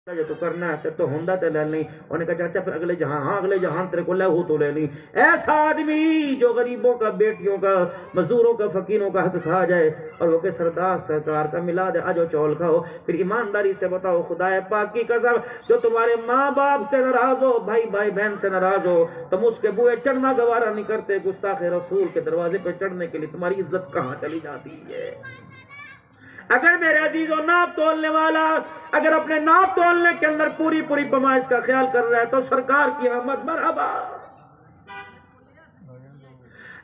جو تو کرنا ہے تو ہوندا تے لے لیں. انہوں نے کہا چاچا پھر اگلے جہاں, ہاں اگلے جہان تیرے کو لہو تو لے لیں. ایسا آدمی جو غریبوں کا, بیٹیوں کا, مزدوروں کا, فقیروں کا حق کھا جائے اور وہ کہ سردار سرکار کا ملا دے آجو چول کھاؤ. پھر ایمانداری سے بتاؤ خدا پاک کی قسم جو تمہارے ماں باپ سے ناراض ہو, بھائی بھائی بہن سے ناراض ہو, تم اس کے بوئے چڑھنا گوارا نہیں کرتے, گستاخ رسول کے دروازے پہ چڑھنے کے لیے تمہاری عزت کہاں چلی جاتی ہے. اگر میرے عزیزوں ناپ تولنے والا اگر اپنے ناپ تولنے کے اندر پوری پوری پیمائش کا خیال کر رہا ہے تو سرکار کی آمد مرحبا.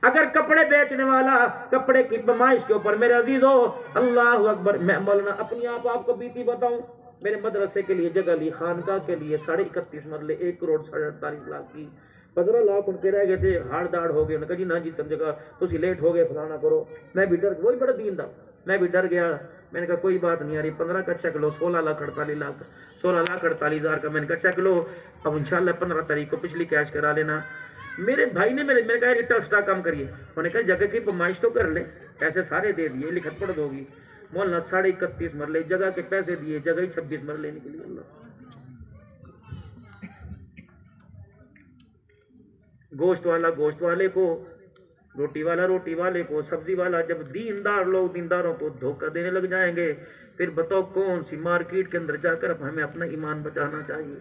اگر کپڑے بیچنے والا کپڑے کی پیمائش کے اوپر میرے عزیزوں اللہ اکبر. میں مولانا اپنی آپ کو بیتی بتاؤں, میرے مدرسے کے لیے جگہ لی, خانقاہ کے لیے 31.5 مرلے 1 کروڑ 48 لاکھ کی, 15 لاکھ ان کے رہ گئے تھے, ہاڑ داڑ ہو گئے. انہوں نے کہا جی نہ جی تم جگہ تھی لیٹ ہو گئے فلانا کرو. میں بھی ڈر, وہی بڑا دین دا, میں بھی ڈر گیا. میں نے کہا کوئی بات نہیں آ رہی, 15 کا چیک لو, 16 لاکھ 48 ہزار کا. میں نے کہا چیک لو, اب انشاءاللہ 15 تاریخ کو پچھلی کیش کرا لینا. میرے بھائی نے میرے کہا یہ ٹسٹا کام کریے. انہوں نے کہا جگہ کی پیمائش تو کر لیں, پیسے سارے دے دیے, لکھت پڑھ دو گی. مولانا 31.5 مرلے جگہ کے پیسے دیے, جگہ ہی 26 مرلے نکلی. اللہ گوشت والا گوشت والے کو, روٹی والا روٹی والے کو, سبزی والا. جب دیندار لوگ دینداروں کو دھوکہ دینے لگ جائیں گے پھر بتاؤ کون سی مارکیٹ کے اندر جا کر اب ہمیں اپنا ایمان بچانا چاہیے.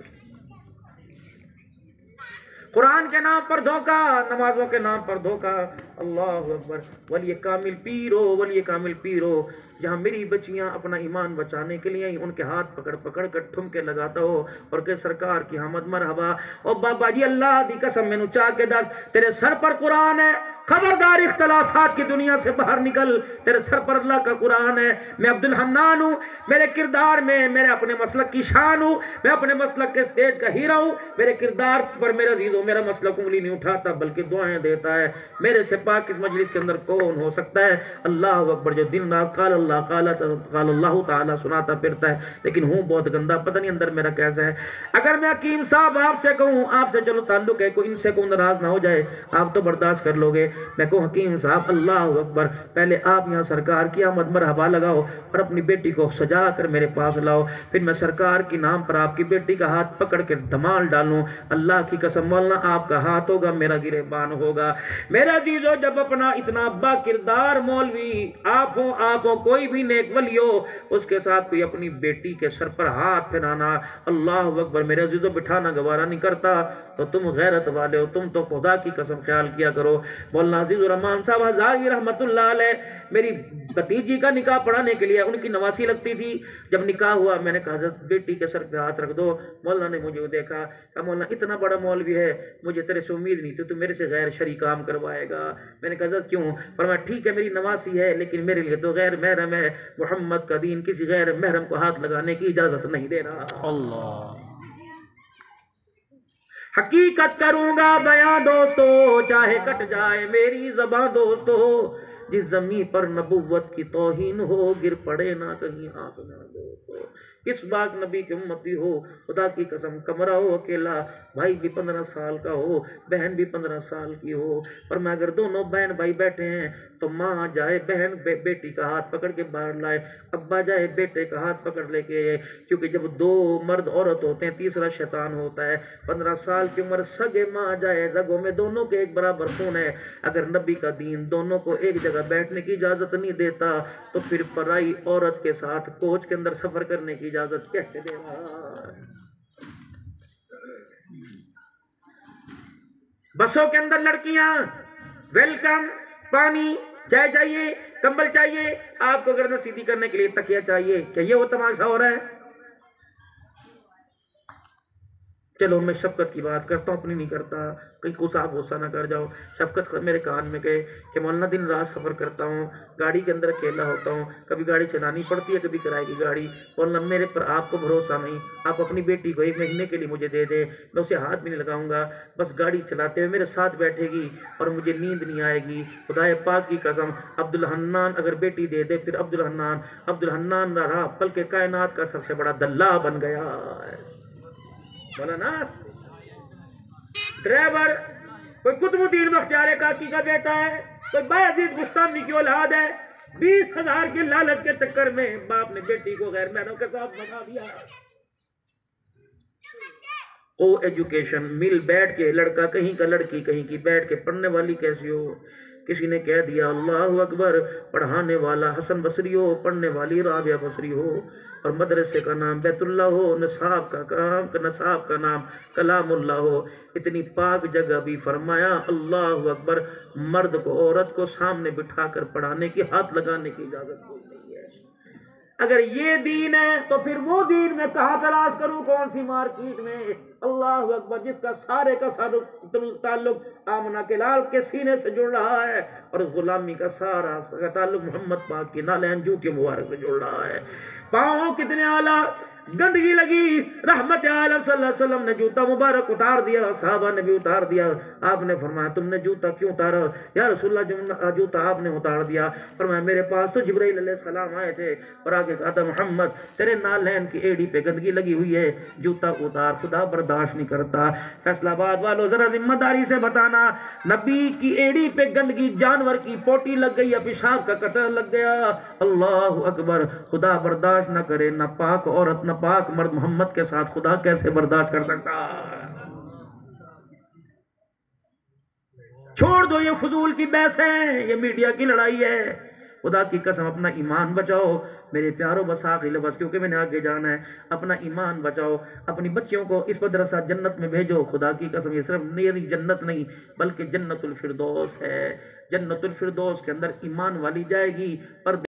قرآن کے نام پر دھوکہ, نمازوں کے نام پر دھوکہ. اللہ اکبر. ولی کامل پیرو, ولی کامل پیرو. جہاں میری بچیاں اپنا ایمان بچانے کے لیے ان کے ہاتھ پکڑ پکڑ کر ٹھمکے لگاتا ہو اور کہ سرکار کی آمد مرحبا. او بابا جی اللہ دی قسم مینوں چاہ کے دس, تیرے سر پر قرآن ہے, خبردار اختلافات کی دنیا سے باہر نکل, تیرے سر پر اللہ کا قرآن ہے. میں عبد الحنان ہوں, میرے کردار میں میرے اپنے مسلک کی شان ہوں, میں اپنے مسلک کے سٹیج کا ہیرا ہوں. میرے کردار پر میرا عزیزوں میرا مسلک انگلی نہیں اٹھاتا بلکہ دعائیں دیتا ہے. میرے سے پاک اس مجلس کے اندر کون ہو سکتا ہے؟ اللہ اکبر. جو دن رات قال اللہ تعالی سناتا پھرتا ہے لیکن ہوں بہت گندا, پتہ نہیں اندر میرا کیسا ہے. اگر میں حکیم صاحب آپ سے کہوں, آپ سے چلو تعلق ہے, کوئی ان سے کوئی ناراض نہ ہو جائے, آپ تو برداشت کر لو گے. میں کہوں حکیم صاحب اللہ اکبر, پہلے آپ یہاں سرکار کی آمد مرحبا لگاؤ اور اپنی بیٹی کو سجا کر میرے پاس لاؤ, پھر میں سرکار کے نام پر آپ کی بیٹی کا ہاتھ پکڑ کے دھمال ڈالوں. اللہ کی قسم مولانا آپ کا ہاتھ ہوگا, میرا گریبان ہوگا. میرا عزیزو جب اپنا اتنا با کردار مولوی آپ ہو کوئی بھی نیک ولی ہو, اس کے ساتھ کوئی اپنی بیٹی کے سر پر ہاتھ پھیرانا اللہ اکبر میرے عزیزو بٹھانا گوارا نہیں کرتا تو تم غیرت والے ہو. تم تو خدا کی قسم خیال کیا کرو. مولانا عزیز الرحمان صاحب ہزاروی رحمت اللہ علیہ میری بھتیجی کا نکاح پڑھانے کے لیے ان کی نواسی لگتی تھی. جب نکاح ہوا میں نے کہا حضرت بیٹی کے سر پہ ہاتھ رکھ دو. مولانا نے مجھے دیکھا, کہا مولانا اتنا بڑا مولوی ہے, مجھے تیرے سے امید نہیں تھی تو میرے سے غیر شرعی کام کروائے گا. میں نے کہا حضرت کیوں؟ فرمایا ٹھیک ہے میری نواسی ہے لیکن میرے لیے تو غیر محرم ہے, محمد کا دین کسی غیر محرم کو ہاتھ لگانے کی اجازت نہیں دے رہا. اللہ حقیقت کروں گا بیاں دوستو, چاہے کٹ جائے میری زباں دوستو. جس زمین پر نبوت کی توہین ہو, گر پڑے نہ کہیں ہاتھ نہ دوستو. کس باغ نبی کی امتی ہو, خدا کی قسم کمرہ ہو اکیلا, بھائی بھی 15 سال کا ہو, بہن بھی 15 سال کی ہو, پر میں اگر دونوں بہن بھائی بیٹھے ہیں تو ماں جائے بہن بیٹی کا ہاتھ پکڑ کے باہر لائے, ابا جائے بیٹے کا ہاتھ پکڑ لے کے, کیونکہ جب 2 مرد عورت ہوتے ہیں تیسرا شیطان ہوتا ہے. 15 سال کی عمر سگے ماں جائے, رگوں میں دونوں کے ایک برابر خون ہے. اگر نبی کا دین دونوں کو ایک جگہ بیٹھنے کی اجازت نہیں دیتا تو پھر پرائی عورت کے ساتھ کوچ کے اندر سفر کرنے کی اجازت کیسے دے رہا؟ بسوں کے اندر لڑکیاں ویلکم, پانی, چائے چاہیے, کمبل چاہیے, آپ کو گردن سیدھی کرنے کے لیے تکیہ چاہیے. کیا یہ وہ تماشا ہو رہا ہے؟ چلو میں شفقت کی بات کرتا ہوں, اپنی نہیں کرتا, کہیں غصہ غصہ نہ کر جاؤ. شفقت میرے کان میں کہے کہ مولانا دن رات سفر کرتا ہوں, گاڑی کے اندر اکیلا ہوتا ہوں, کبھی گاڑی چلانی پڑتی ہے کبھی کرائے کی گاڑی. مولانا میرے پر آپ کو بھروسہ نہیں, آپ اپنی بیٹی کو 1 مہینے کے لیے مجھے دے دے, میں اسے ہاتھ بھی نہیں لگاؤں گا, بس گاڑی چلاتے ہوئے میرے ساتھ بیٹھے گی اور مجھے نیند نہیں آئے گی. خدا پاک کی قسم عبد الحنان اگر بیٹی دے دے پھر عبد الحنان رہا پل کے کائنات کا سب سے بڑا دلہ بن گیا ہے. مولانا ڈرائیور کوئی قطب الدین بختیار کاکی کا بیٹا ہے, کوئی بایزید بستانی کی اولاد ہے, 20,000 کے لالچ کے چکر میں باپ نے بیٹی کو غیر محرم کے ساتھ بنا دیا. او ایجوکیشن، مل بیٹھ کے لڑکا کہیں کا، لڑکی کہیں کی بیٹھ کے پڑھنے والی کیسی ہو؟ کسی نے کہہ دیا اللہ اکبر، پڑھانے والا حسن بصری ہو، پڑھنے والی رابعہ بصری ہو، اور مدرسے کا نام بیت اللہ ہو، نصاب کا نام کلام اللہ ہو، اتنی پاک جگہ بھی فرمایا اللہ اکبر، مرد کو عورت کو سامنے بٹھا کر پڑھانے کی، ہاتھ لگانے کی اجازت کوئی نہیں ہے۔ اگر یہ دین ہے تو پھر وہ دین میں کہاں تلاش کروں، کون سی مارکیٹ میں؟ اللہ اکبر، جس کا سارے کا سارا تعلق آمنہ کے لال کے سینے سے جڑ رہا ہے، اور غلامی کا سارا تعلق محمد پاک کی نالین جوتی مبارک سے جڑ رہا ہے۔ پاؤں کتنے اعلیٰ، گندگی لگی، رحمت عالم صلی اللہ علیہ وسلم نے جوتا مبارک اتار دیا، صحابہ نے بھی اتار دیا۔ آپ نے فرمایا تم نے جوتا کیوں اتارا؟ یا رسول اللہ جوتا آپ نے اتار دیا۔ فرمایا میرے پاس تو جبرائیل علیہ السلام آئے تھے، اور آگے کہا تھا محمد تیرے نالین کی ایڑی پہ گندگی لگی ہوئی ہے، جوتا اتار، خدا برداشت نہیں کرتا۔ فیصلہ آباد والوں ذرا ذمہ داری سے بتانا، نبی کی ایڑی پہ گندگی، جانور کی پوٹی لگ گئی یا پیشاب کا قطرہ لگ گیا، اللہ اکبر، خدا برداشت نہ کرے، نہ پاک عورت نہ پاک مرد محمد کے ساتھ خدا کیسے برداشت کر سکتا؟ چھوڑ دو یہ فضول کی بحثیں، یہ میڈیا کی لڑائی ہے۔ خدا کی قسم اپنا ایمان بچاؤ میرے پیاروں، بساقی لبس، کیونکہ میں نے آگے جانا ہے۔ اپنا ایمان بچاؤ، اپنی بچیوں کو اس مدرسہ جنت میں بھیجو۔ خدا کی قسم یہ صرف میری جنت نہیں بلکہ جنت الفردوس ہے۔ جنت الفردوس کے اندر ایمان والی جائے گی، پر